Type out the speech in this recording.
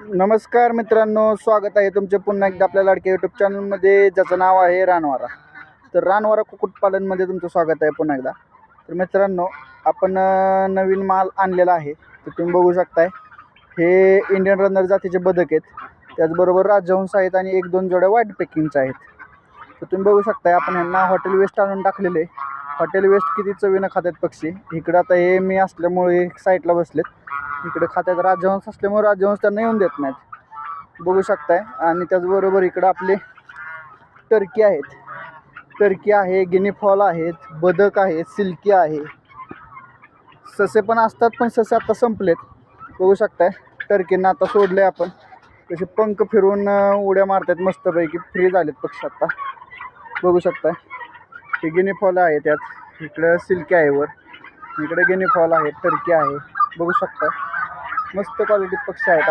नमस्कार मित्रांनो, स्वागत आहे तुमचे पुन्हा एकदा आपल्या लाडक्या यूट्यूब चॅनलमध्ये, ज्याचं नाव आहे रानवारा. तर रानवारा कुक्कुटपालनमध्ये तुमचं स्वागत आहे पुन्हा एकदा. तर मित्रांनो, आपण नवीन माल आणलेला आहे. तर तुम्ही बघू शकताय, हे इंडियन रनर जातीचे बदक आहेत. त्याचबरोबर राजहंस आहेत आणि 1-2 जोड्या व्हाईट पेकिंगच्या आहेत. तर तुम्ही बघू शकताय, आपण ह्यांना हॉटेल वेस्ट आणून टाकलेले. हॉटेल वेस्ट किती चवीनं खातात पक्षी. इकडं आता हे मी असल्यामुळे साईडला बसलेत. इकडे खात्यात राजहंस असल्यामुळे राजहंस त्यांना येऊन देत नाहीत, बघू शकताय. आणि त्याचबरोबर इकडं आपले टर्की आहेत, टर्की आहे, गिनी फॉल आहेत, बदक आहेत, सिल्की आहे, ससे पण असतात, पण ससे आता संपलेत. बघू शकताय, टर्कींना आता सोडले आपण. तसे पंख फिरवून उड्या मारतात मस्तपैकी, फ्री झालेत पक्षी आता. बघू शकताय, हे गिनी फॉल आहे, त्यात इकडं सिल्की आहे वर, इकडे गिनी फॉल आहे, टर्की आहे. बघू शकता, मस्त क्वालिटी पक्षी आहेत.